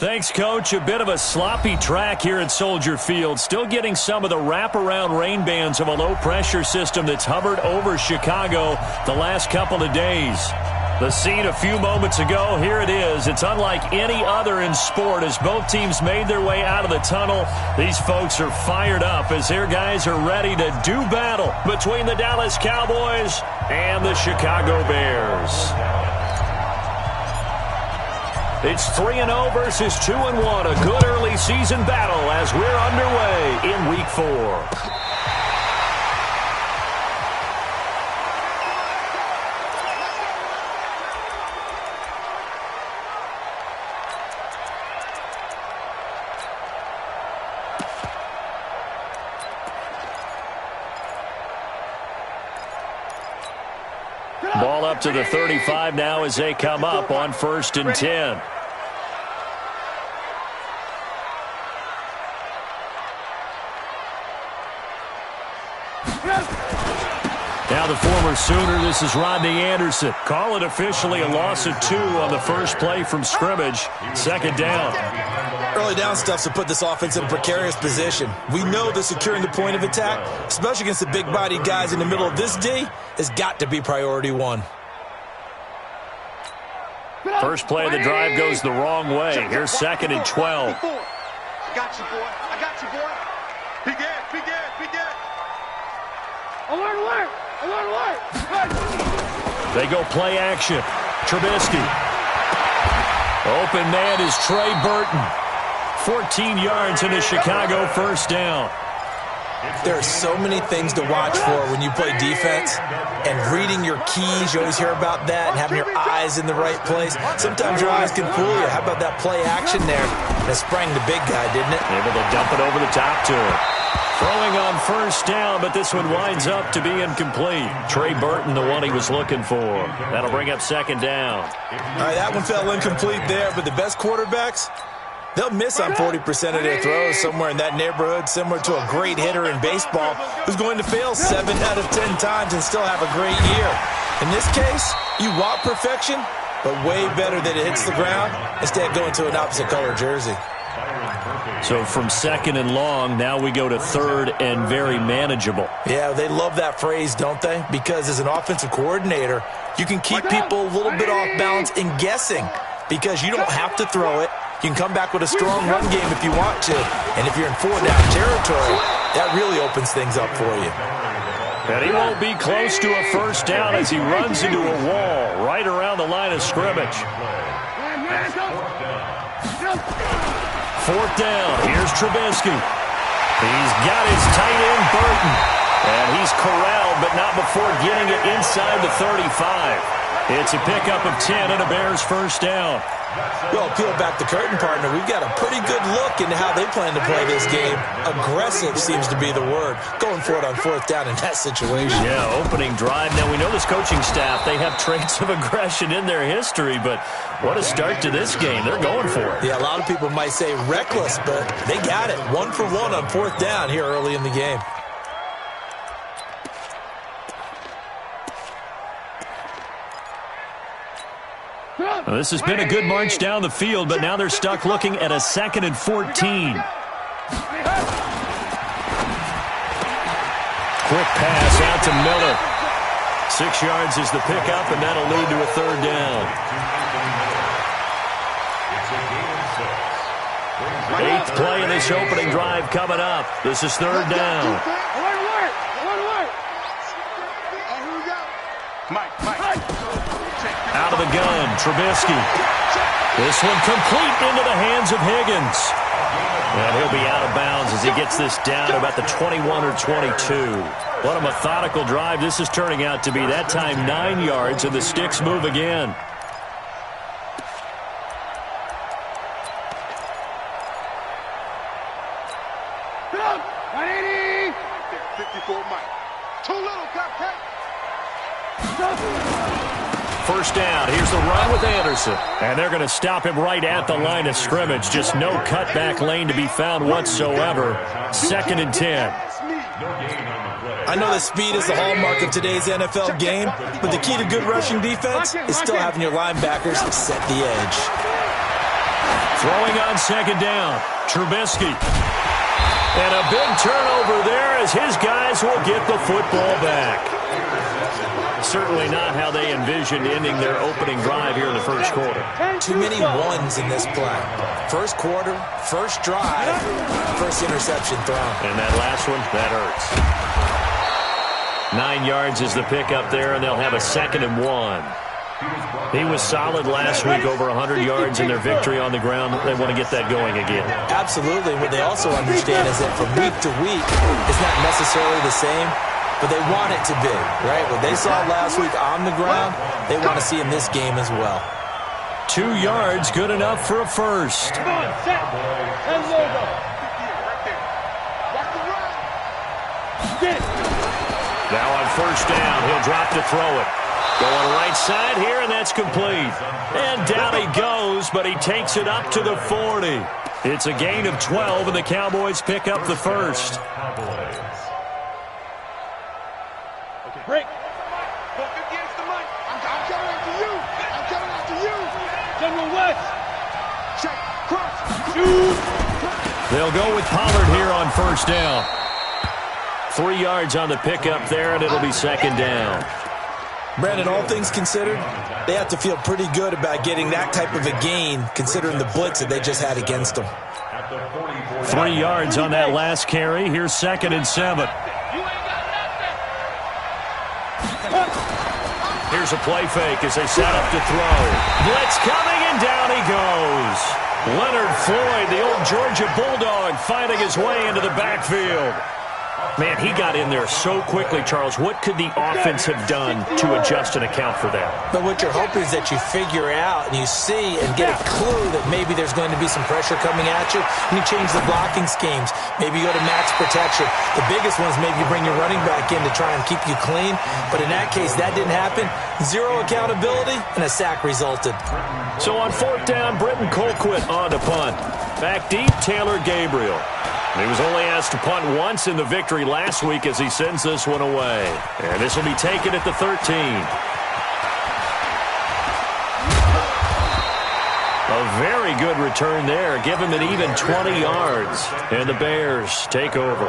Thanks, Coach. A bit of a sloppy track here at Soldier Field. Still getting some of the wraparound rain bands of a low-pressure system that's hovered over Chicago the last couple of days. The scene a few moments ago, here it is. It's unlike any other in sport as both teams made their way out of the tunnel. These folks are fired up as their guys are ready to do battle between the Dallas Cowboys and the Chicago Bears. It's 3-0 versus 2-1. A good early season battle as we're underway in Week 4. Ball up to the 35 now as they come up on 1st and 10. Now the former Sooner, this is Rodney Anderson. Call it officially a loss of 2 on the first play from scrimmage. 2nd down. Early down stuff to put this offense in a precarious position. We know that securing the point of attack, especially against the big-bodied guys in the middle of this D, has got to be priority 1. First play of the drive goes the wrong way. Here's 2nd and 12. I got you, boy. I got you, boy. Be good, be good, be good. Alert, alert, alert, alert. They go play action. Trubisky. Open man is Trey Burton. 14 yards in a Chicago 1st down. There are so many things to watch for when you play defense, and reading your keys, you always hear about that, and having your eyes in the right place. Sometimes your eyes can fool you. How about that play action there? And it sprang the big guy, didn't it? Able to dump it over the top to him. Throwing on 1st down, but this one winds up to be incomplete. Trey Burton, the one he was looking for. That'll bring up 2nd down. All right, that one fell incomplete there, but the best quarterbacks, they'll miss on 40% of their throws somewhere in that neighborhood, similar to a great hitter in baseball who's going to fail 7 out of 10 times and still have a great year. In this case, you want perfection, but way better that it hits the ground instead of going to an opposite color jersey. So from 2nd and long, now we go to 3rd and very manageable. Yeah, they love that phrase, don't they? Because as an offensive coordinator, you can keep people a little bit off balance and guessing because you don't have to throw it. You can come back with a strong run game if you want to. And if you're in 4-down territory, that really opens things up for you. And he won't be close to a 1st down as he runs into a wall right around the line of scrimmage. 4th down. Here's Trubisky. He's got his tight end, Burton. And he's corralled, but not before getting it inside the 35. It's a pickup of 10 and a Bears 1st down. Well, peel back the curtain, partner. We've got a pretty good look into how they plan to play this game. Aggressive seems to be the word. Going for it on 4th down in that situation. Yeah, opening drive. Now, we know this coaching staff, they have traits of aggression in their history, but what a start to this game. They're going for it. Yeah, a lot of people might say reckless, but they got it. 1 for 1 on 4th down here early in the game. Well, this has been a good march down the field, but now they're stuck looking at a 2nd and 14. Quick pass out to Miller. 6 yards is the pickup, and that'll lead to a 3rd down. 8th play of this opening drive coming up. This is 3rd down. Out of the gun, Trubisky. This one complete into the hands of Higgins. And he'll be out of bounds as he gets this down to about the 21 or 22. What a methodical drive this is turning out to be. That time 9 yards, and the sticks move again. First down. Here's the run with Anderson. And they're going to stop him right at the line of scrimmage. Just no cutback lane to be found whatsoever. 2nd and 10. I know that speed is the hallmark of today's NFL game, but the key to good rushing defense is still having your linebackers set the edge. Throwing on second down, Trubisky. And a big turnover there as his guys will get the football back. Certainly not how they envisioned ending their opening drive here in the first quarter. Too many ones in this play. First quarter, first drive, first interception thrown. And that last one, that hurts. 9 yards is the pickup there, and they'll have a 2nd and 1. He was solid last week, over 100 yards in their victory on the ground. They want to get that going again. Absolutely. What they also understand is that from week to week, it's not necessarily the same, but they want it to be, right? What they saw last week on the ground, they want to see in this game as well. 2 yards, good enough for a first. Come on, set. And logo. Get it. Now on first down, he'll drop to throw it. Going right side here, and that's complete. And down he goes, but he takes it up to the 40. It's a gain of 12, and the Cowboys pick up the first. Okay, break. Go 50 against the mic. I'm coming after you. I'm coming after you. General West. Check. Cross. Shoot. They'll go with Pollard here on first down. 3 yards on the pickup there, and it'll be second down. Brandon, all things considered, they have to feel pretty good about getting that type of a gain, considering the blitz that they just had against them. 3 yards on that last carry. Here's 2nd and 7. Here's a play fake as they set up to throw. Blitz coming, and down he goes. Leonard Floyd, the old Georgia Bulldog, fighting his way into the backfield. Man, he got in there so quickly, Charles. What could the offense have done to adjust and account for that? But what you're hoping is that you figure out and you see and get a clue that maybe there's going to be some pressure coming at you, and you change the blocking schemes. Maybe you go to max protection. The biggest one is maybe you bring your running back in to try and keep you clean. But in that case, that didn't happen. Zero accountability, and a sack resulted. So on fourth down, Britton Colquitt on to punt. Back deep, Taylor Gabriel. He was only asked to punt once in the victory last week as he sends this one away. And this will be taken at the 13. A very good return there. Give him an even 20 yards. And the Bears take over.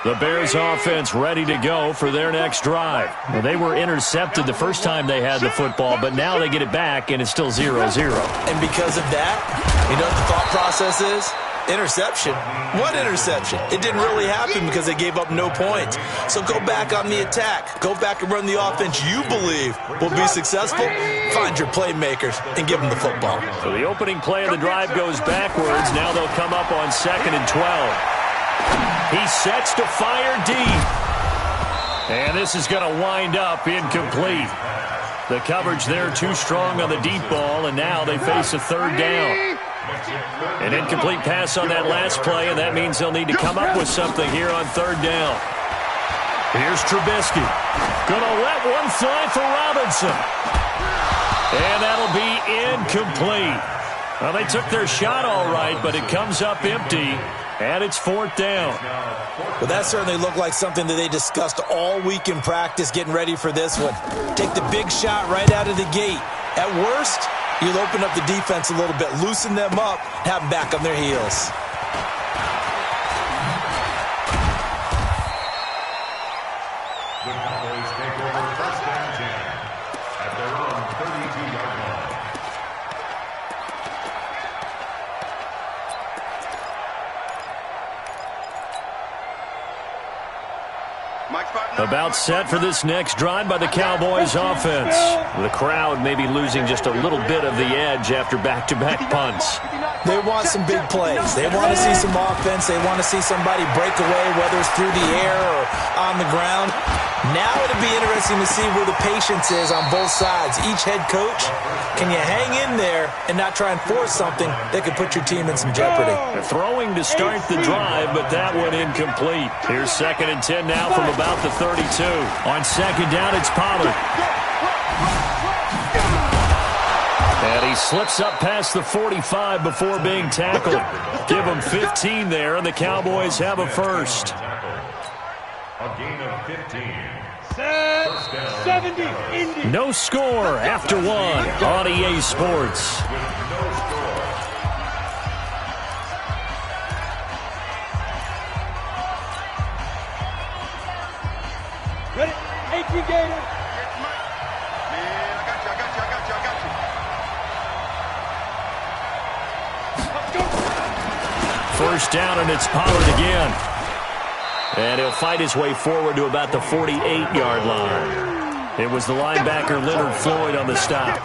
The Bears offense ready to go for their next drive. Well, they were intercepted the first time they had the football, but now they get it back, and it's still 0-0. And because of that, you know what the thought process is? Interception? What interception? It didn't really happen because they gave up no points. So go back on the attack. Go back and run the offense you believe will be successful. Find your playmakers and give them the football. So the opening play of the drive goes backwards. Now they'll come up on 2nd and 12. He sets to fire deep. And this is going to wind up incomplete. The coverage there too strong on the deep ball, and now they face a 3rd down. An incomplete pass on that last play, and that means they'll need to come up with something here on 3rd down. Here's Trubisky. Gonna let one fly for Robinson. And that'll be incomplete. Well, they took their shot all right, but it comes up empty, and it's 4th down. Well, that certainly looked like something that they discussed all week in practice getting ready for this one. Take the big shot right out of the gate. At worst, you'll open up the defense a little bit, loosen them up, have them back on their heels. The Cowboys take over 1st and 10 at their own 32-yard line. About set for this next drive by the Cowboys offense. The crowd may be losing just a little bit of the edge after back-to-back punts. They want some big plays. They want to see some offense. They want to see somebody break away, whether it's through the air or on the ground. Now it'll be interesting to see where the patience is on both sides. Each head coach, can you hang in there and not try and force something that could put your team in some jeopardy? They're throwing to start the drive, but that one incomplete. Here's 2nd and 10 now from about the 32. On 2nd down, it's Pollard. And he slips up past the 45 before being tackled. Give him 15 there, and the Cowboys have a first. A gain of 15. 70. No score after one on EA Sports. First down, and it's Pollard again. And he'll fight his way forward to about the 48-yard line. It was the linebacker Leonard Floyd on the stop.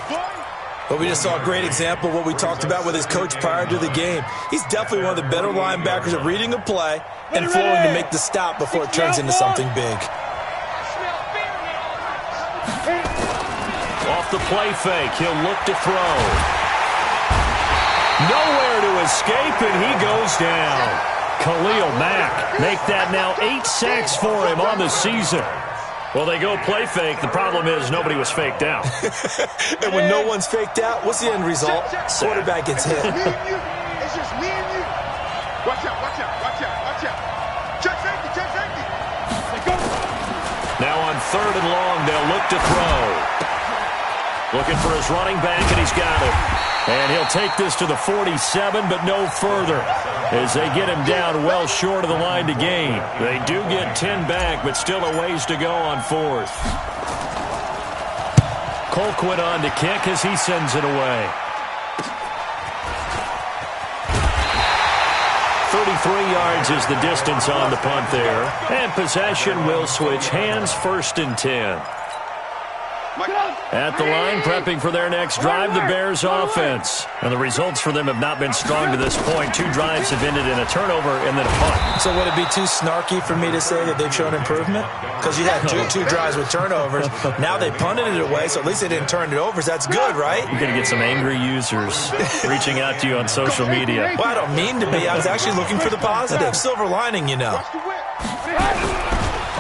But we just saw a great example of what we talked about with his coach prior to the game. He's definitely one of the better linebackers at reading a play and flowing to make the stop before it turns into something big. Off the play fake, he'll look to throw. Nowhere to escape, and he goes down. Khalil Mack make that now 8 sacks for him on the season. Well, they go play fake. The problem is nobody was faked out. And when no one's faked out, what's the end result? Quarterback gets hit. It's just me and you. Watch out, watch out, watch out, watch out. Check safety, check safety. Now on 3rd and long, they'll look to throw. Looking for his running back, and he's got it. And he'll take this to the 47, but no further, as they get him down well short of the line to gain. They do get 10 back, but still a ways to go on 4th. Colquitt on to kick as he sends it away. 33 yards is the distance on the punt there. And possession will switch hands, 1st and 10. At the line, prepping for their next drive, the Bears offense. And the results for them have not been strong to this point. 2 drives have ended in a turnover and then a punt. So would it be too snarky for me to say that they've shown improvement? Because you had two drives with turnovers. Now they punted it away, so at least they didn't turn it over. So that's good, right? You're going to get some angry users reaching out to you on social media. Well, I don't mean to be. I was actually looking for the positive. Silver lining, you know.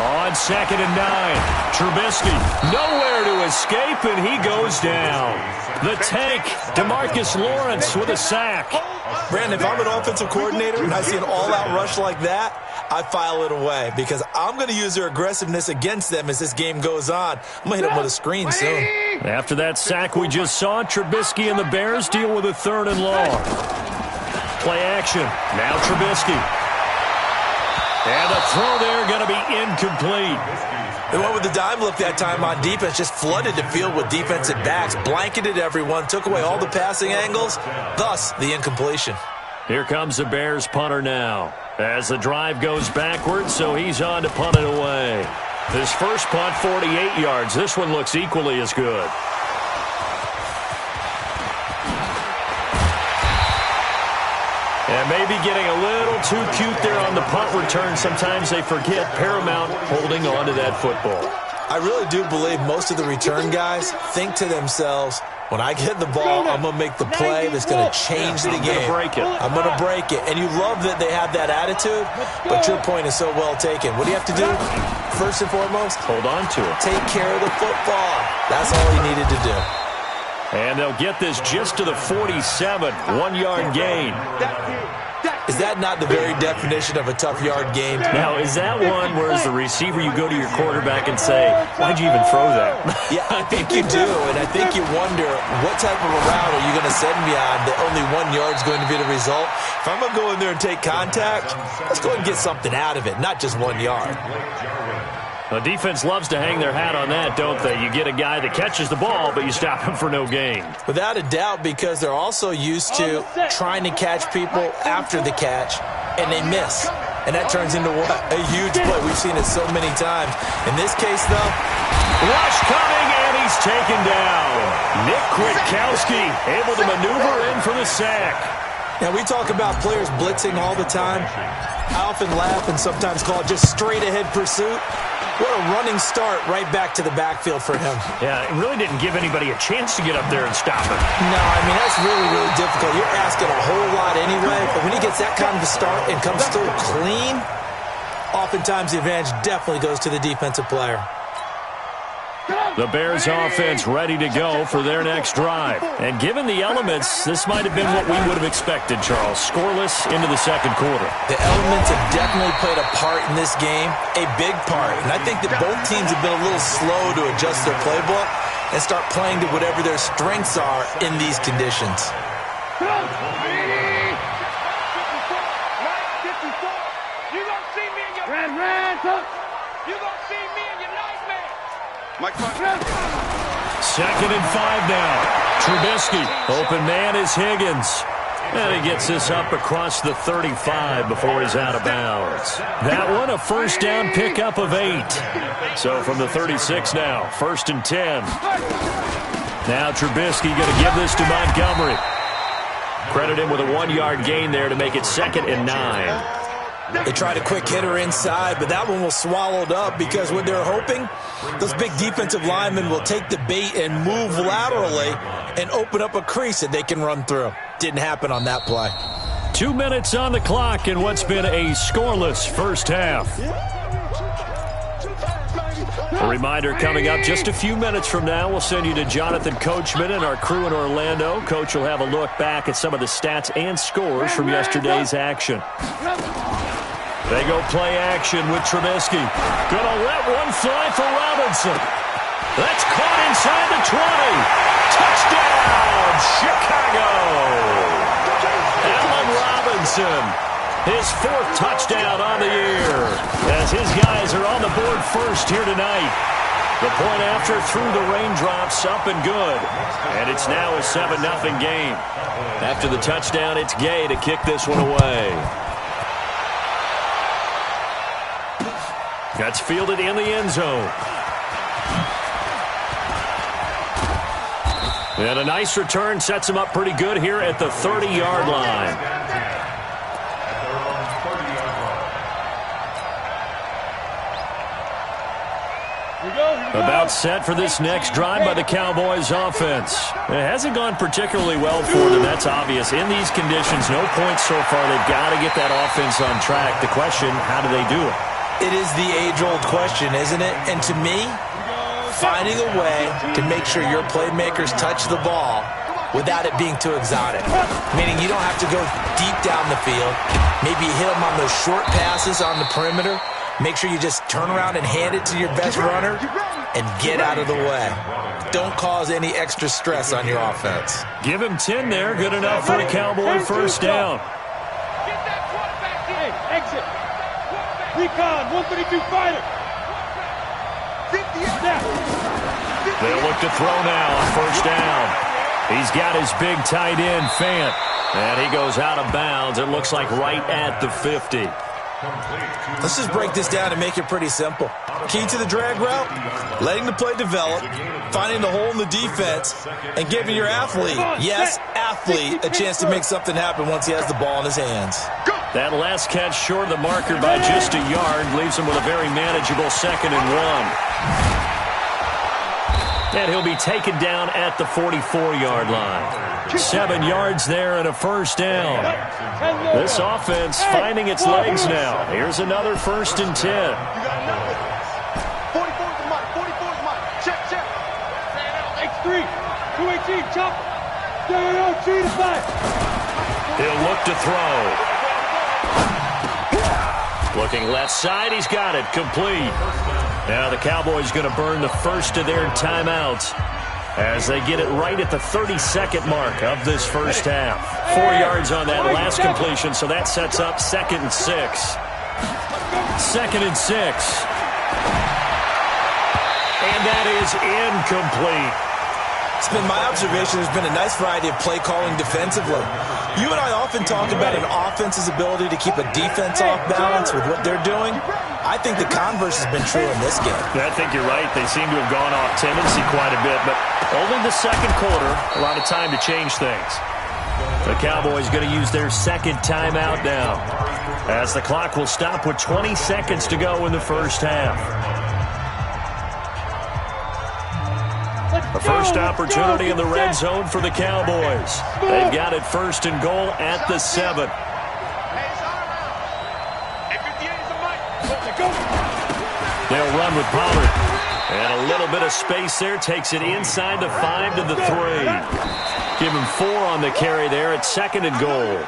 On 2nd and 9, Trubisky nowhere to escape, and he goes down. The tank, DeMarcus Lawrence with a sack. Brandon, if I'm an offensive coordinator and I see an all-out rush like that, I file it away because I'm going to use their aggressiveness against them as this game goes on. I'm going to hit them with a screen soon. After that sack we just saw, Trubisky and the Bears deal with a 3rd and long. Play action. Now Trubisky. And the throw there going to be incomplete. They went with the dime look that time on defense, just flooded the field with defensive backs, blanketed everyone, took away all the passing angles, thus the incompletion. Here comes the Bears punter now. As the drive goes backwards, so he's on to punt it away. His first punt, 48 yards. This one looks equally as good. And maybe getting a little too cute there on the punt return. Sometimes they forget Paramount holding on to that football. I really do believe most of the return guys think to themselves, when I get the ball, I'm going to make the play that's going to change the game. I'm going to break it. And you love that they have that attitude, but your point is so well taken. What do you have to do? First and foremost, hold on to it. Take care of the football. That's all he needed to do. And they'll get this just to the 47, 1-yard gain. Is that not the very definition of a tough yard gain? Now, is that one where as the receiver you go to your quarterback and say, why'd you even throw that? Yeah, I think you do, and I think you wonder what type of a route are you going to send me on that only 1 yard is going to be the result? If I'm going to go in there and take contact, let's go and get something out of it, not just 1 yard. The defense loves to hang their hat on that, don't they? You get a guy that catches the ball, but you stop him for no gain. Without a doubt, because they're also used to trying to catch people after the catch, and they miss. And that turns into what? A huge play. We've seen it so many times. In this case, though, rush coming, and he's taken down. Nick Kwiatkowski able to maneuver in for the sack. Now, we talk about players blitzing all the time. I often laugh and sometimes call it just straight-ahead pursuit. What a running start right back to the backfield for him. Yeah, it really didn't give anybody a chance to get up there and stop him. No, I mean, that's really, really difficult. You're asking a whole lot anyway, but when he gets that kind of a start and comes through clean, oftentimes the advantage definitely goes to the defensive player. The Bears offense ready to go for their next drive. And given the elements, this might have been what we would have expected, Charles. Scoreless into the second quarter. The elements have definitely played a part in this game, a big part. And I think that both teams have been a little slow to adjust their playbook and start playing to whatever their strengths are in these conditions. Second and 5 now. Trubisky. Open man is Higgins. And he gets this up across the 35 before he's out of bounds. That one, a first down pickup of 8. So from the 36 now, 1st and 10. Now Trubisky going to give this to Montgomery. Credit him with a 1-yard gain there to make it 2nd and 9. They tried a quick hitter inside, but that one was swallowed up because what they're hoping, those big defensive linemen will take the bait and move laterally and open up a crease that they can run through. Didn't happen on that play. 2 minutes on the clock in what's been a scoreless first half. A reminder coming up just a few minutes from now, we'll send you to Jonathan Coachman and our crew in Orlando. Coach will have a look back at some of the stats and scores from yesterday's action. They go play action with Trubisky. Gonna let one fly for Robinson. That's caught inside the 20. Touchdown, Chicago! Allen Robinson, his 4th touchdown on the year, as his guys are on the board first here tonight. The point after through the raindrops, up and good. And it's now a 7-0 game. After the touchdown, it's Gay to kick this one away. That's fielded in the end zone. And a nice return sets him up pretty good here at the 30-yard line. About set for this next drive by the Cowboys offense. It hasn't gone particularly well for them, that's obvious. In these conditions, no points so far. They've got to get that offense on track. The question, how do they do it? It is the age-old question, isn't it? And to me, finding a way to make sure your playmakers touch the ball without it being too exotic. Meaning you don't have to go deep down the field. Maybe you hit them on those short passes on the perimeter. Make sure you just turn around and hand it to your best runner and get out of the way. Don't cause any extra stress on your offense. Give him 10 there. Good enough for a Cowboy first down. Get that quarterback in. Exit. Recon, 132 fighter. 50 snap. They'll look to throw now on first down. He's got his big tight end, Fant. And he goes out of bounds. It looks like right at the 50. Let's just break this down and make it pretty simple. Key to the drag route, letting the play develop, finding the hole in the defense, and giving your athlete, yes, athlete, a chance to make something happen once he has the ball in his hands. That last catch short of the marker by just a yard leaves him with a very manageable 2nd and 1. And he'll be taken down at the 44-yard line. 7 yards there and a first down. This offense finding its legs now. Here's another 1st and 10. 44's the mic, 44's the mic. Check. X3, 218, chopper. G to 5. He'll look to throw. Looking left side, he's got it, complete. Now the Cowboys going to burn the first of their timeouts as they get it right at the 32nd mark of this first half. 4 yards on that last completion, so that sets up 2nd and 6. 2nd and 6. And that is incomplete. It's been my observation there's been a nice variety of play calling defensively. You and I often talk about an offense's ability to keep a defense off balance with what they're doing. I think the converse has been true in this game. I think you're right. They seem to have gone off tendency quite a bit, but only the second quarter, a lot of time to change things. The Cowboys going to use their 2nd timeout now, as the clock will stop with 20 seconds to go in the first half. The first opportunity in the red zone for the Cowboys. They've got it 1st and goal at the 7. They'll run with Pollard. And a little bit of space there. Takes it inside the 5 to the 3. Give him 4 on the carry there at 2nd and goal.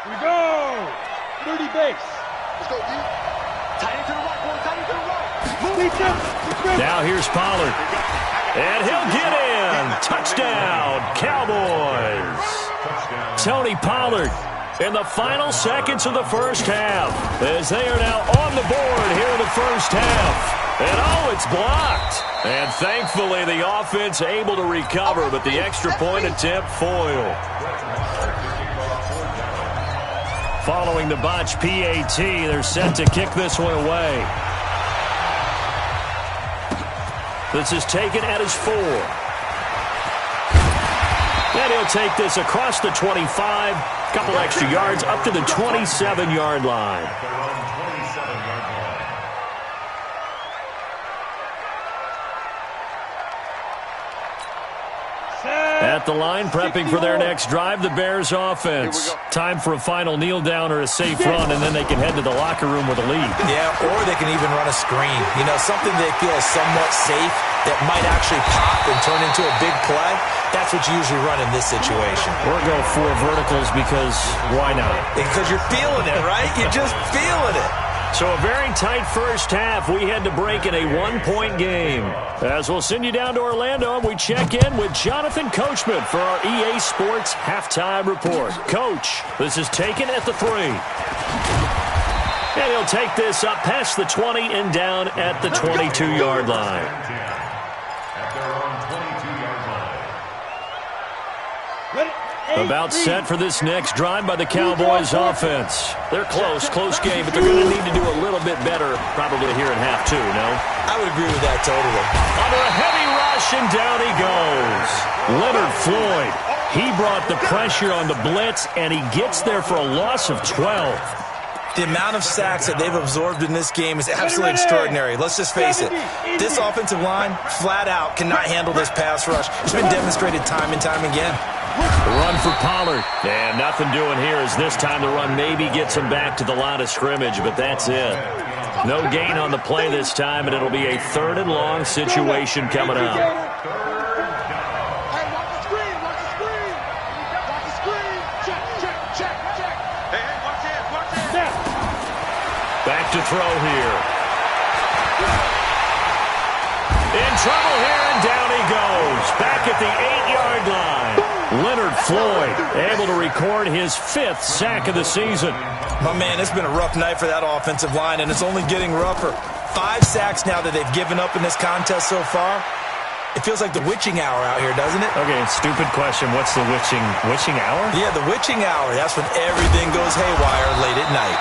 We go. 30 base. Let's go, D. Tight end to the right, boy. Tight end to the right. Now here's Pollard. And he'll get in. Touchdown, Cowboys. Tony Pollard in the final seconds of the first half, as they are now on the board here in the first half. And oh, it's blocked. And thankfully the offense able to recover, but the extra point attempt foiled. Following the botch PAT, they're set to kick this one away. This is taken at his 4. And he'll take this across the 25, couple extra yards up to the 27-yard line. At the line, prepping for their next drive, the Bears offense. Time for a final kneel down or a safe run, and then they can head to the locker room with a lead. Yeah, or they can even run a screen. You know, something they feel is somewhat safe that might actually pop and turn into a big play. That's what you usually run in this situation. Or go 4 verticals because why not? Because you're feeling it, right? You're just feeling it. So a very tight first half. We had to break in a 1-point game. As we'll send you down to Orlando, we check in with Jonathan Coachman for our EA Sports Halftime Report. Coach, this is taken at the 3. And he'll take this up past the 20 and down at the 22-yard line. About set for this next drive by the Cowboys offense. They're close game, but they're going to need to do a little bit better probably here in half 2, no? I would agree with that totally. Under a heavy rush, and down he goes. Leonard Floyd, he brought the pressure on the blitz, and he gets there for a loss of 12. The amount of sacks that they've absorbed in this game is absolutely extraordinary. Let's just face it. This offensive line, flat out, cannot handle this pass rush. It's been demonstrated time and time again. The run for Pollard. And nothing doing here as this time the run maybe gets him back to the line of scrimmage, but that's it. No gain on the play this time, and it'll be a 3rd and long situation coming up. Hey, watch the screen, watch the screen. Watch the screen. Check. Hey, watch this. Back to throw here. In trouble here, and down he goes. Back at the 8-yard line. Leonard Floyd able to record his 5th sack of the season. My man, it's been a rough night for that offensive line, and it's only getting rougher. 5 sacks now that they've given up in this contest so far. It feels like the witching hour out here, doesn't it? Okay, stupid question. What's the witching hour? Yeah, the witching hour. That's when everything goes haywire late at night.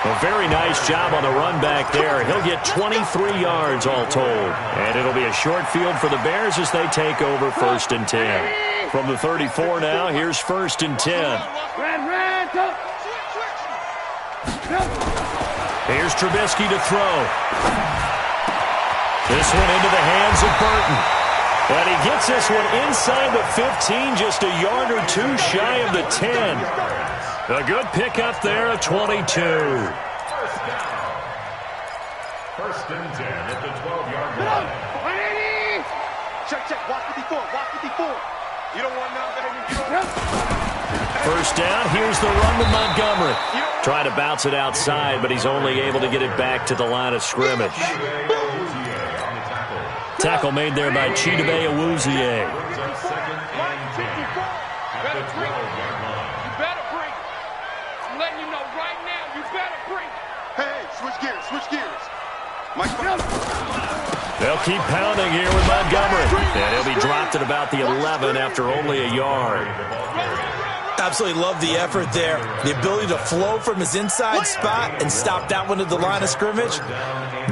A very nice job on the run back there. He'll get 23 yards all told. And it'll be a short field for the Bears as they take over 1st and 10. From the 34 now, here's 1st and 10. Here's Trubisky to throw. This one into the hands of Burton. And he gets this one inside the 15, just a yard or 2 shy of the 10. A good pickup there at 22. First and 10 at the 12-yard line. Check. Watch 54. You don't want none, baby. First down, here's the run to Montgomery. Trying to bounce it outside, but he's only able to get it back to the line of scrimmage. Tackle made there by Chidobe Awuzie. Switch gears. They'll keep pounding here with Montgomery. And he'll be dropped at about the 11 after only a yard. Absolutely love the effort there. The ability to flow from his inside spot and stop that one at the line of scrimmage.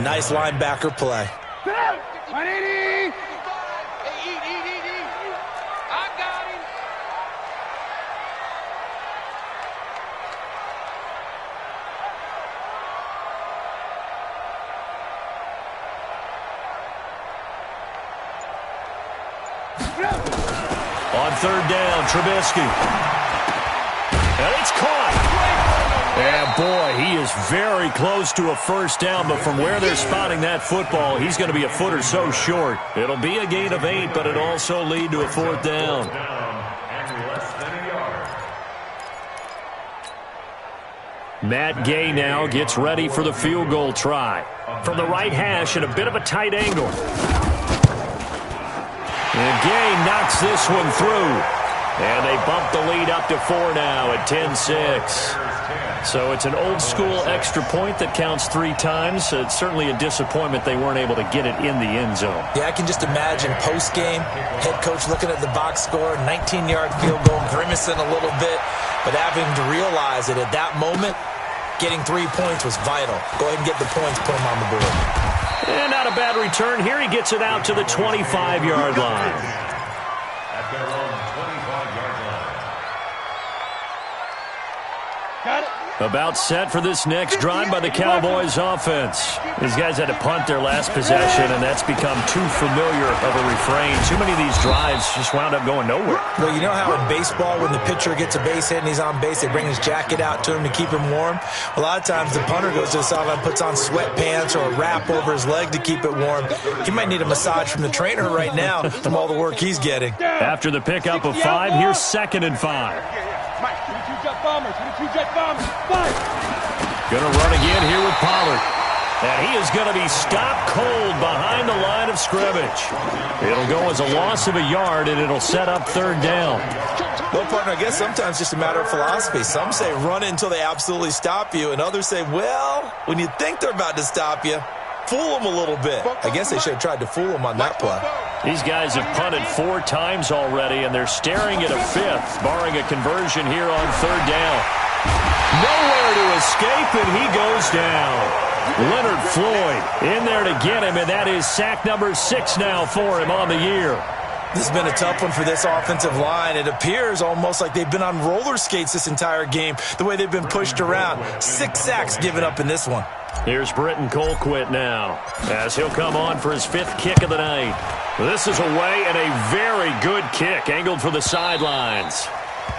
Nice linebacker play. On 3rd down, Trubisky. And it's caught. And boy, he is very close to a first down, but from where they're spotting that football, he's going to be a foot or so short. It'll be a gain of 8, but it'll also lead to a 4th down. Matt Gay now gets ready for the field goal try. From the right hash at a bit of a tight angle. And Gay knocks this one through. And they bump the lead up to 4 now at 10-6. So it's an old-school extra point that counts 3 times. So it's certainly a disappointment they weren't able to get it in the end zone. Yeah, I can just imagine post-game, head coach looking at the box score, 19-yard field goal, grimacing a little bit, but having to realize that at that moment, getting 3 points was vital. Go ahead and get the points, put them on the board. And not a bad return. Here he gets it out to the 25-yard line. At their own 25-yard line. Got it. About set for this next drive by the Cowboys offense. These guys had to punt their last possession, and that's become too familiar of a refrain. Too many of these drives just wound up going nowhere. Well, you know how in baseball when the pitcher gets a base hit and he's on base, they bring his jacket out to him to keep him warm? A lot of times the punter goes to the sideline, puts on sweatpants or a wrap over his leg to keep it warm. He might need a massage from the trainer right now from all the work he's getting. After the pickup of 5, here's 2nd and 5. Mike, 22 jet bombers, 22 jet bombers. 5. Going to run again here with Pollard. And he is going to be stopped cold behind the line of scrimmage. It'll go as a loss of a yard, and it'll set up 3rd down. Well, partner, I guess sometimes it's just a matter of philosophy. Some say run until they absolutely stop you, and others say, well, when you think they're about to stop you, fool them a little bit. I guess they should have tried to fool them on that play. These guys have punted 4 times already, and they're staring at a 5th, barring a conversion here on 3rd down. Nowhere to escape, and he goes down. Leonard Floyd in there to get him, and that is sack number 6 now for him on the year. This has been a tough one for this offensive line. It appears almost like they've been on roller skates this entire game, the way they've been pushed around. 6 sacks given up in this one. Here's Britton Colquitt now, as he'll come on for his 5th kick of the night. This is away and a very good kick, angled for the sidelines.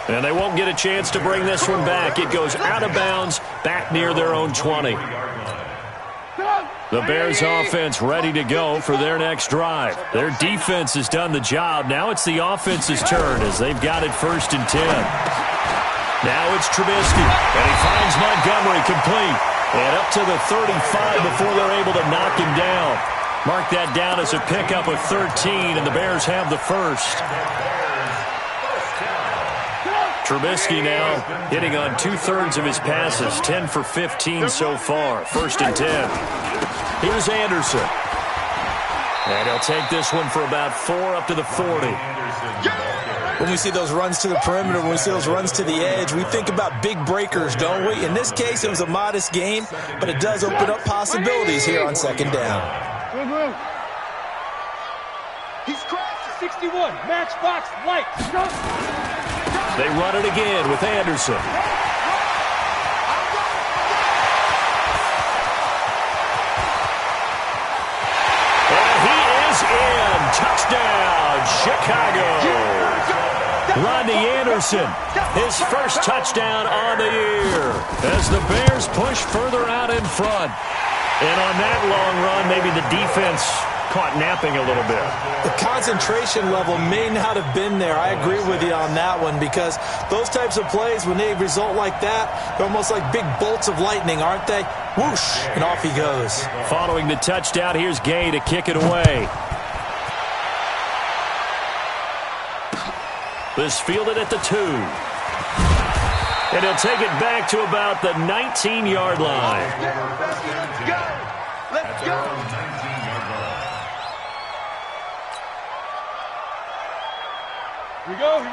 And they won't get a chance to bring this one back. It goes out of bounds, back near their own 20. The Bears offense ready to go for their next drive. Their defense has done the job. Now it's the offense's turn as they've got it 1st and 10. Now it's Trubisky, and he finds Montgomery complete. And up to the 35 before they're able to knock him down. Mark that down as a pickup of 13, and the Bears have the 1st. Trubisky now hitting on 2/3 of his passes, 10 for 15 so far. 1st and 10. Here's Anderson. And he'll take this one for about 4 up to the 40. When we see those runs to the perimeter, when we see those runs to the edge, we think about big breakers, don't we? In this case, it was a modest gain, but it does open up possibilities here on 2nd down. He's crashed. 61, matchbox light. They run it again with Anderson. And he is in. Touchdown, Chicago. Rodney Anderson, his 1st touchdown on the year as the Bears push further out in front. And on that long run, maybe the defense caught napping a little bit. The concentration level may not have been there. I agree with you on that one because those types of plays, when they result like that, they're almost like big bolts of lightning, aren't they? Whoosh, and off he goes. Following the touchdown, here's Gay to kick it away. This fielded at the 2. And he'll take it back to about the 19-yard line. Let's go.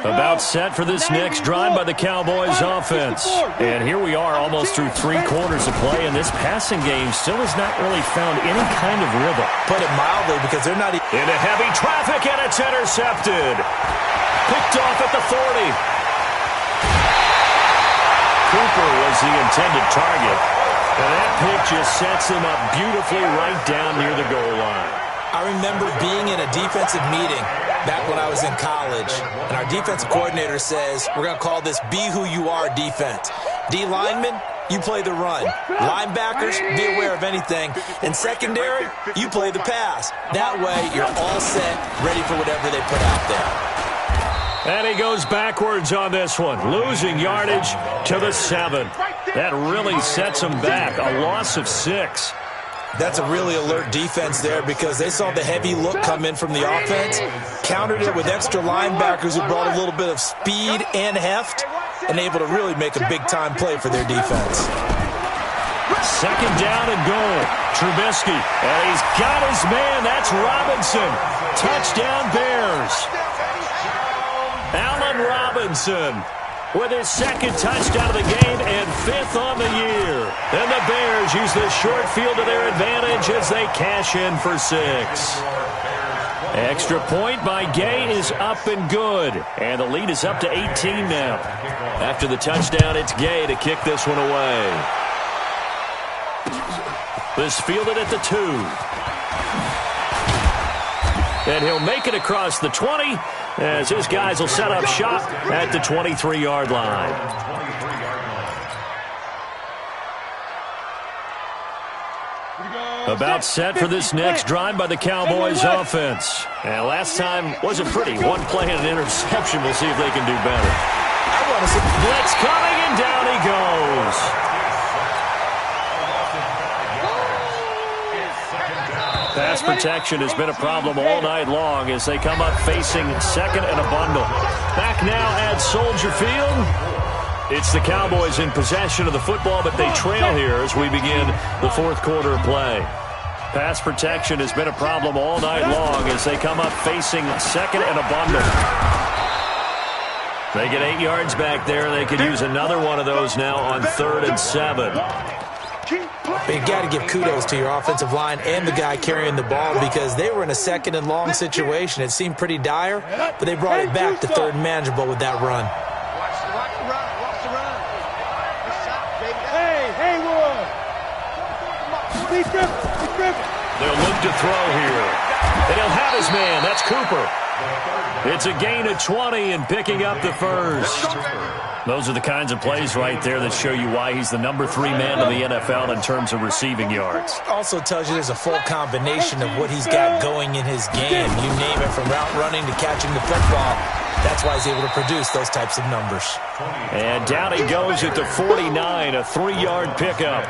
About set for this next drive by the Cowboys offense. And here we are almost through 3 quarters of play, and this passing game still has not really found any kind of rhythm. Put it mildly, because they're not... Into heavy traffic, and it's intercepted. Picked off at the 40. Cooper was the intended target. And that pick just sets him up beautifully right down near the goal line. I remember being in a defensive meeting back when I was in college, and our defensive coordinator says, we're going to call this Be Who You Are defense. D linemen, you play the run. Linebackers, be aware of anything. And secondary, you play the pass. That way, you're all set, ready for whatever they put out there. And he goes backwards on this one, losing yardage to the 7. That really sets him back, a loss of 6. That's a really alert defense there because they saw the heavy look come in from the offense, countered it with extra linebackers who brought a little bit of speed and heft, and able to really make a big-time play for their defense. Second down and goal. Trubisky, and he's got his man. That's Robinson. Touchdown Bears. Allen Robinson with his second touchdown of the game and 5th on the year. And the Bears use this short field to their advantage as they cash in for 6. Extra point by Gay is up and good. And the lead is up to 18 now. After the touchdown, it's Gay to kick this one away. This fielded at the 2. And he'll make it across the 20 as his guys will set up shop at the 23-yard line. About set for this next drive by the Cowboys offense. And last time wasn't pretty. One play and an interception. We'll see if they can do better. Blitz coming, and down he goes. Pass protection has been a problem all night long as they come up facing second and a bundle. Back now at Soldier Field. It's the Cowboys in possession of the football, but they trail here as we begin the fourth quarter of play. Pass protection has been a problem all night long as they come up facing second and a bundle. They get 8 yards back there. They could use another one of those now on 3rd and 7. But you got to give kudos to your offensive line and the guy carrying the ball because they were in a second and long situation. It seemed pretty dire, but they brought it back to 3rd and manageable with that run. Watch the run. Watch the run. Hey, Haywood. He's driven. They'll look to throw here. And he'll have his man. That's Cooper. It's a gain of 20 and picking up the first. Those are the kinds of plays right there that show you why he's the number 3 man in the NFL in terms of receiving yards. Also tells you there's a full combination of what he's got going in his game. You name it, from route running to catching the football. That's why he's able to produce those types of numbers. And down he goes at the 49, a 3-yard pickup.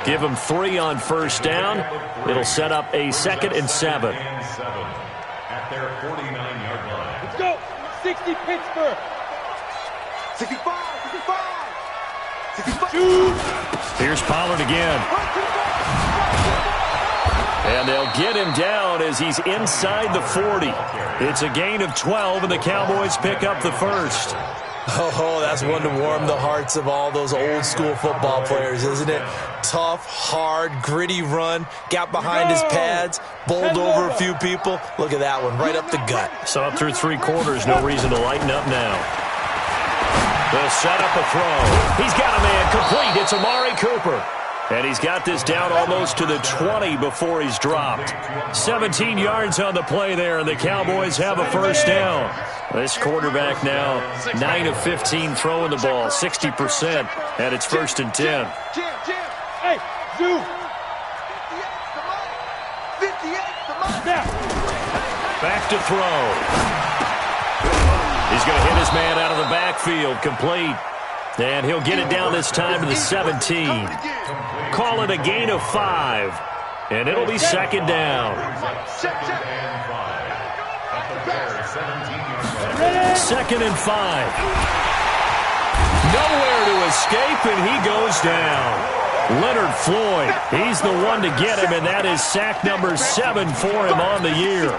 Give him 3 on first down. It'll set up a 2nd and 7. At their 49-yard line. Let's go. 60 Pittsburgh. 65. Here's Pollard again. And they'll get him down as he's inside the 40. It's a gain of 12, and the Cowboys pick up the first. Oh, that's one to warm the hearts of all those old-school football players, isn't it? Tough, hard, gritty run, got behind his pads, bowled over a few people. Look at that one, right up the gut. So up through 3 quarters, no reason to lighten up now. They'll set up a throw. He's got a man complete. It's Amari Cooper. And he's got this down almost to the 20 before he's dropped. 17 yards on the play there, and the Cowboys have a first down. This quarterback now 9 of 15 throwing the ball, 60%, and it's 1st and 10. Hey, Zoo. 58. Back to throw. He's going to hit his man out of the backfield, complete. And he'll get it down this time to the 17. Call it a gain of 5. And it'll be 2nd down. 2nd and 5. Nowhere to escape, and he goes down. Leonard Floyd, he's the one to get him, and that is sack number 7 for him on the year.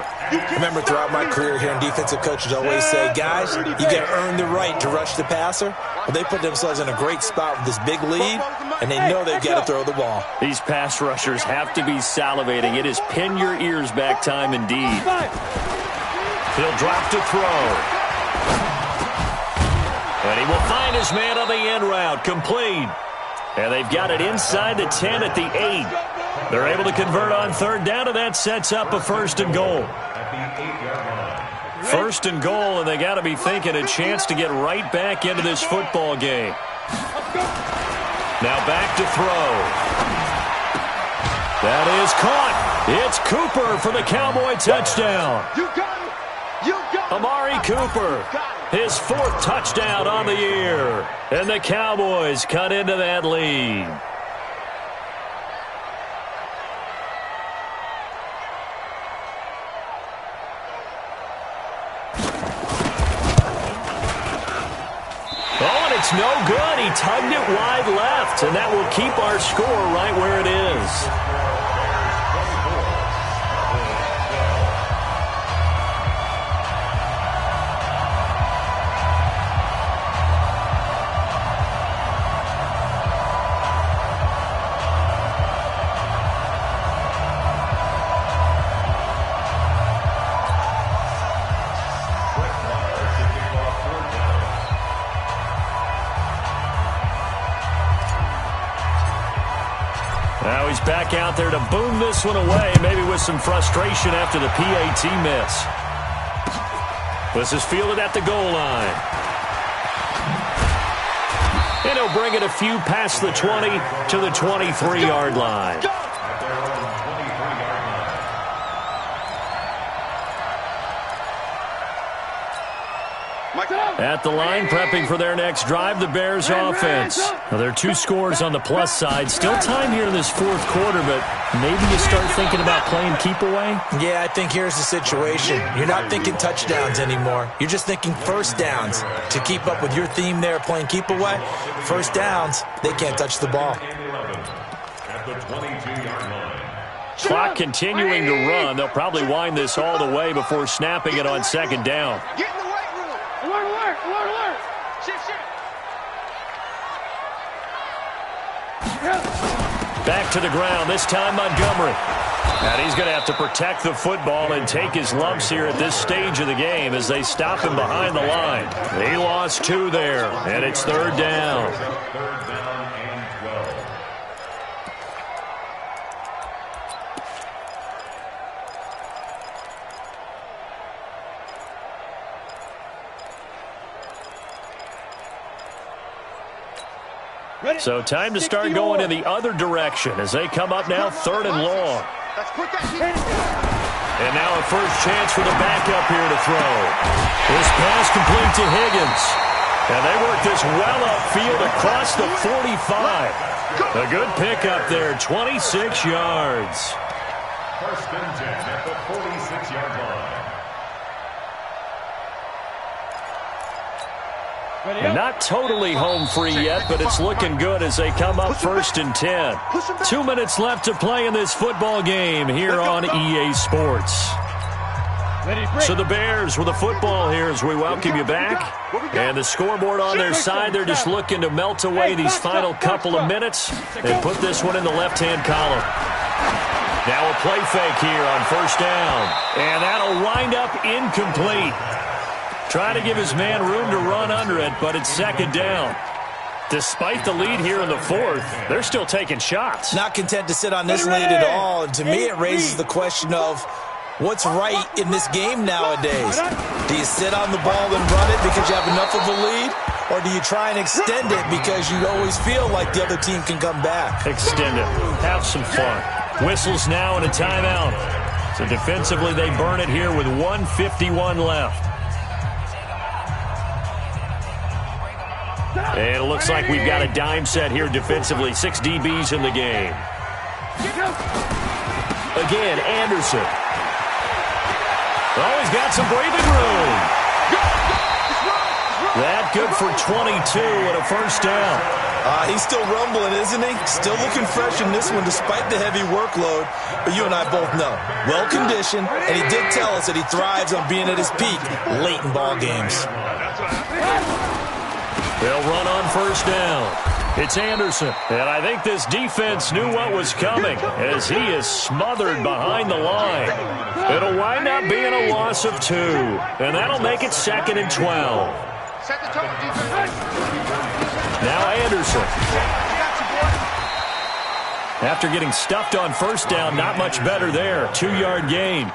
Remember, throughout my career here, defensive coaches always say, guys, you got to earn the right to rush the passer. Well, they put themselves in a great spot with this big lead, and they know they've got to throw the ball. These pass rushers have to be salivating. It is pin your ears back time indeed. He'll drop to throw. And he will find his man on the end route, complete. And they've got it inside the 10 at the 8. They're able to convert on 3rd down, and that sets up a 1st and goal. 1st and goal, and they got to be thinking a chance to get right back into this football game. Now back to throw. That is caught. It's Cooper for the Cowboy touchdown. Amari Cooper, his 4th touchdown on the year. And the Cowboys cut into that lead. Oh, It's no good. He tugged it wide left, and that will keep our score right where it is. Now he's back out there to boom this one away, maybe with some frustration after the PAT miss. This is fielded at the goal line. And he'll bring it a few past the 20 to the 23-yard line. At the line, prepping for their next drive, the Bears offense. Now, there are 2 scores on the plus side. Still time here in this fourth quarter, but maybe you start thinking about playing keep away? Yeah, I think here's the situation. You're not thinking touchdowns anymore. You're just thinking first downs. To keep up with your theme there, playing keep away, first downs, they can't touch the ball. At the 22-yard line. Clock continuing to run. They'll probably wind this all the way before snapping it on second down. Get in the weight room. Alert, alert, alert, alert. Shift, shift. Back to the ground, this time Montgomery. And he's going to have to protect the football and take his lumps here at this stage of the game as they stop him behind the line. He lost 2 there, and it's third down. Third down and 12. So time to start going in the other direction as they come up now third and long. And now a first chance for the backup here to throw. This pass complete to Higgins. And they work this well upfield across the 45. A good pickup there, 26 yards. First and 10 at the 46-yard line. And not totally home free yet, but it's looking good as they come up first and 10. 2 minutes left to play in this football game here on EA Sports. So the Bears with the football here as we welcome you back. And the scoreboard on their side, they're just looking to melt away these final couple of minutes and put this one in the left-hand column. Now a play fake here on first down. And that'll wind up incomplete. Trying to give his man room to run under it, but it's second down. Despite the lead here in the fourth, they're still taking shots. Not content to sit on this lead at all. And to me, it raises the question of what's right in this game nowadays. Do you sit on the ball and run it because you have enough of a lead? Or do you try and extend it because you always feel like the other team can come back? Extend it. Have some fun. Whistles now and a timeout. So defensively, they burn it here with 1:51 left. And it looks like we've got a dime set here defensively. 6 DBs in the game. Again, Anderson. Oh, he's got some breathing room. That good for 22 and a first down. He's still rumbling, isn't he? Still looking fresh in this one despite the heavy workload. But you and I both know, well-conditioned, and he did tell us that he thrives on being at his peak late in ball games. They'll run on first down. It's Anderson. And I think this defense knew what was coming as he is smothered behind the line. It'll wind up being a loss of 2. And that'll make it second and 12. Now Anderson. After getting stuffed on first down, not much better there. 2-yard gain.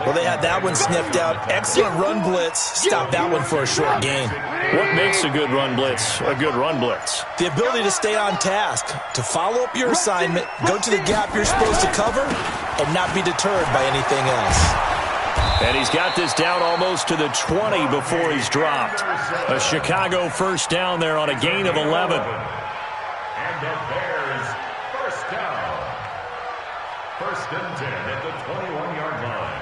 Well, they had that one sniffed out. Excellent run blitz. Stop that one for a short gain. What makes a good run blitz a good run blitz? The ability to stay on task, to follow up your assignment, go to the gap you're supposed to cover, and not be deterred by anything else. And he's got this down almost to the 20 before he's dropped. A Chicago first down there on a gain of 11. And the Bears first down. First and 10 at the 21-yard line.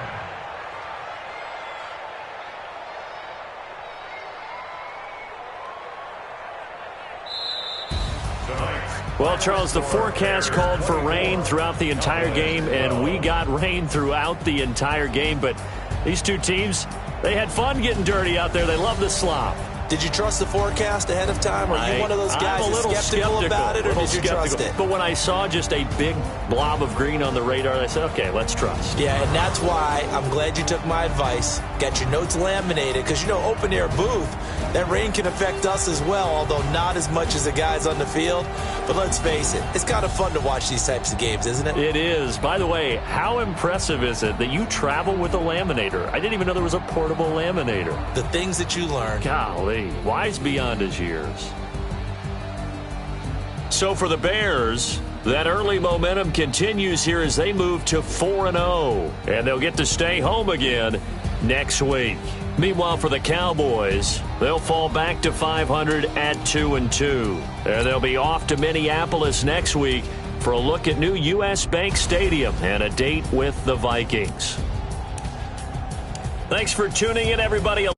Well, Charles, the forecast called for rain throughout the entire game, and we got rain throughout the entire game. But these two teams, they had fun getting dirty out there. They love the slop. Did you trust the forecast ahead of time? Are you one of those guys who's skeptical about it, or did you trust it? But when I saw just a big blob of green on the radar, I said, okay, let's trust. Yeah, and that's why I'm glad you took my advice. Got your notes laminated, because, you know, open-air booth, that rain can affect us as well, although not as much as the guys on the field. But let's face it, it's kind of fun to watch these types of games, isn't it? It is. By the way, how impressive is it that you travel with a laminator? I didn't even know there was a portable laminator. The things that you learn. Golly. Wise beyond his years. So for the Bears, that early momentum continues here as they move to 4-0. And they'll get to stay home again next week. Meanwhile, for the Cowboys, they'll fall back to 500 at 2-2. And they'll be off to Minneapolis next week for a look at new U.S. Bank Stadium and a date with the Vikings. Thanks for tuning in, everybody.